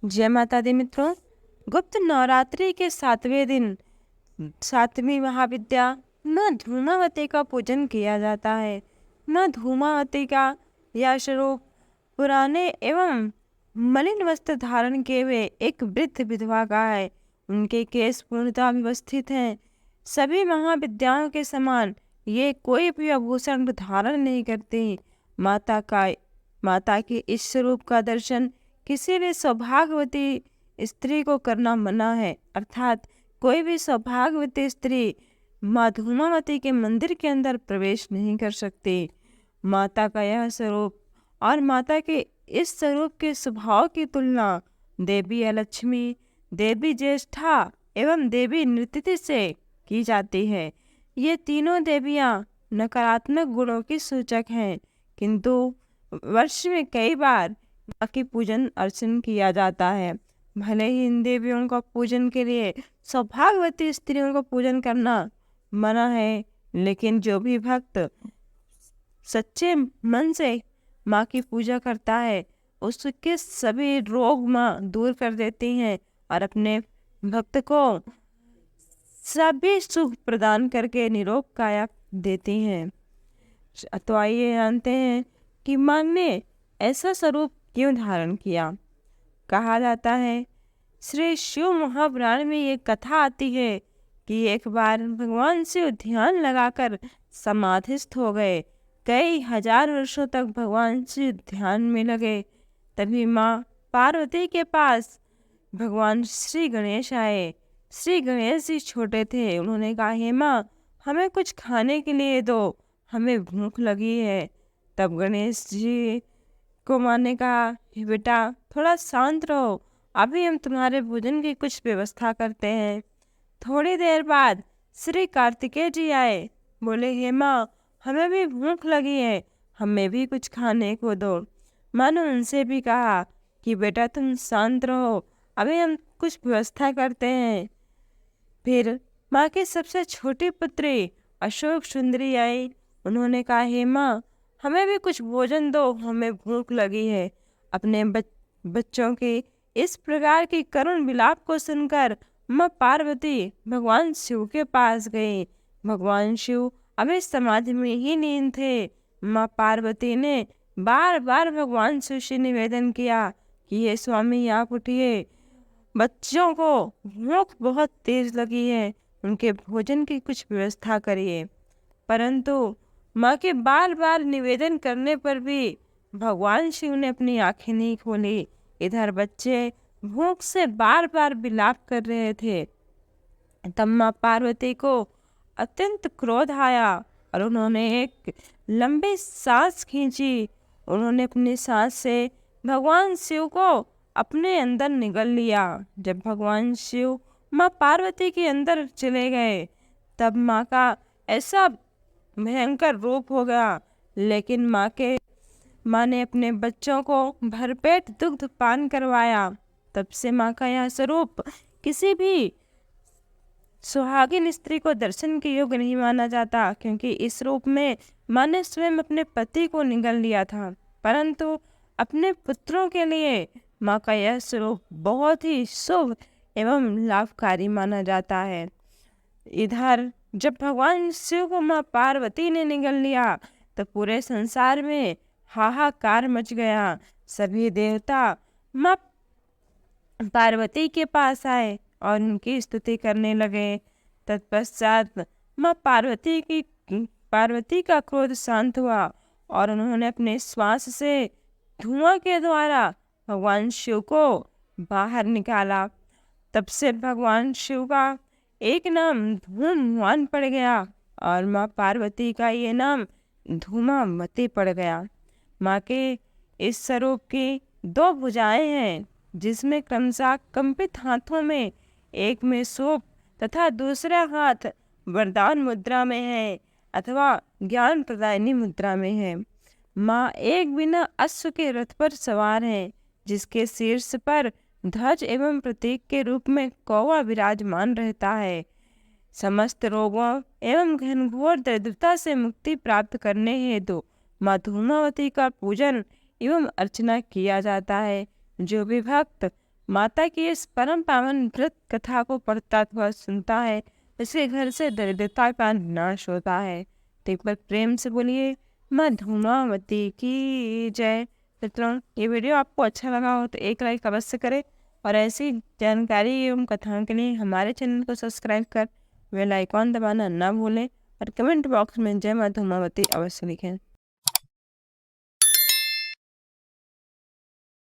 जय माता दी मित्रों। गुप्त नवरात्रि के 7वें दिन 7वीं महाविद्या न धूमावती का पूजन किया जाता है। न धूमावती का यह स्वरूप पुराने एवं मलिन वस्त्र धारण किए हुए एक वृद्ध विधवा का है। उनके केश पूर्णतः व्यवस्थित हैं। सभी महाविद्याओं के समान ये कोई भी आभूषण धारण नहीं करती। माता के इस स्वरूप का दर्शन किसी भी सौभाग्यवती स्त्री को करना मना है। अर्थात कोई भी सौभाग्यवती स्त्री माँ धूमावती के मंदिर के अंदर प्रवेश नहीं कर सकती। माता का यह स्वरूप और माता के इस स्वरूप के स्वभाव की तुलना देवी लक्ष्मी, देवी ज्येष्ठा एवं देवी नृत्यति से की जाती है। ये तीनों देवियाँ नकारात्मक गुणों की सूचक हैं, किंतु वर्ष में कई बार माँ की पूजन अर्चन किया जाता है। भले ही इन देवियों का पूजन के लिए सौभाग्यवती स्त्रियों को पूजन करना मना है, लेकिन जो भी भक्त सच्चे मन से माँ की पूजा करता है उसके सभी रोग माँ दूर कर देती हैं और अपने भक्त को सभी सुख प्रदान करके निरोग काया देती हैं। तो आइए जानते हैं कि माँ ने ऐसा स्वरूप क्यों धारण किया। कहा जाता है, श्री शिव महापुराण में ये कथा आती है कि एक बार भगवान शिव ध्यान लगाकर समाधिस्थ हो गए। कई हजार वर्षों तक भगवान शिव ध्यान में लगे। तभी माँ पार्वती के पास भगवान श्री गणेश आए। श्री गणेश जी छोटे थे। उन्होंने कहा, हे माँ, हमें कुछ खाने के लिए दो, हमें भूख लगी है। तब गणेश जी को माँ ने कहा, हे बेटा, थोड़ा शांत रहो, अभी हम तुम्हारे भोजन की कुछ व्यवस्था करते हैं। थोड़ी देर बाद श्री कार्तिकेय जी आए। बोले, हे माँ, हमें भी भूख लगी है, हमें भी कुछ खाने को दो। माँ ने उनसे भी कहा कि बेटा तुम शांत रहो, अभी हम कुछ व्यवस्था करते हैं। फिर माँ की सबसे छोटी पुत्री अशोक सुंदरी आई। उन्होंने कहा, हे माँ, हमें भी कुछ भोजन दो, हमें भूख लगी है। अपने बच्चों के इस प्रकार की करुण विलाप को सुनकर माँ पार्वती भगवान शिव के पास गई। भगवान शिव अभी समाधि में ही लीन थे। माँ पार्वती ने बार बार भगवान शिव से निवेदन किया कि ये स्वामी आप उठिए, बच्चों को भूख बहुत तेज लगी है, उनके भोजन की कुछ व्यवस्था करिए। परंतु माँ के बार बार निवेदन करने पर भी भगवान शिव ने अपनी आंखें नहीं खोली। इधर बच्चे भूख से बार बार विलाप कर रहे थे। तब माँ पार्वती को अत्यंत क्रोध आया और उन्होंने एक लंबी सांस खींची। उन्होंने अपनी सांस से भगवान शिव को अपने अंदर निगल लिया। जब भगवान शिव माँ पार्वती के अंदर चले गए तब माँ का ऐसा भयंकर रूप हो गया, लेकिन माँ ने अपने बच्चों को भरपेट दुग्ध पान करवाया। तब से माँ का यह स्वरूप किसी भी सुहागिन स्त्री को दर्शन के योग्य नहीं माना जाता, क्योंकि इस रूप में माँ ने स्वयं अपने पति को निगल लिया था, परंतु अपने पुत्रों के लिए माँ का यह स्वरूप बहुत ही शुभ एवं लाभकारी माना जाता है। इधर जब भगवान शिव को माँ पार्वती ने निगल लिया तो पूरे संसार में हाहाकार मच गया। सभी देवता माँ पार्वती के पास आए और उनकी स्तुति करने लगे। तत्पश्चात माँ पार्वती का क्रोध शांत हुआ और उन्होंने अपने श्वास से धुआं के द्वारा भगवान शिव को बाहर निकाला। तब से भगवान शिव का एक नाम धूमवान पड़ गया और माँ पार्वती का ये नाम धूमावती पड़ गया। माँ के इस स्वरूप की 2 भुजाएं हैं, जिसमें क्रमशः कंपित हाथों में एक में सूप तथा दूसरा हाथ वरदान मुद्रा में है अथवा ज्ञान प्रदायिनी मुद्रा में है। माँ एक बिना अश्व के रथ पर सवार हैं, जिसके शीर्ष पर ध्वज एवं प्रतीक के रूप में कौवा विराजमान रहता है। समस्त रोगों एवं घनघोर दरिद्रता से मुक्ति प्राप्त करने हेतु माँ धूमावती का पूजन एवं अर्चना किया जाता है। जो भी भक्त माता की इस परम पावन व्रत कथा को पढ़ता हुआ सुनता है, इसके घर से दरिद्रता का नाश होता है। तो एक बार प्रेम से बोलिए माँ धूमावती की जय। मित्रों, ये वीडियो आपको अच्छा लगा हो तो एक लाइक अवश्य करें और ऐसी जानकारी एवं कथाओं के लिए हमारे चैनल को सब्सक्राइब कर बेल आइकॉन दबाना ना भूलें और कमेंट बॉक्स में जय माँ धूमावती अवश्य लिखें।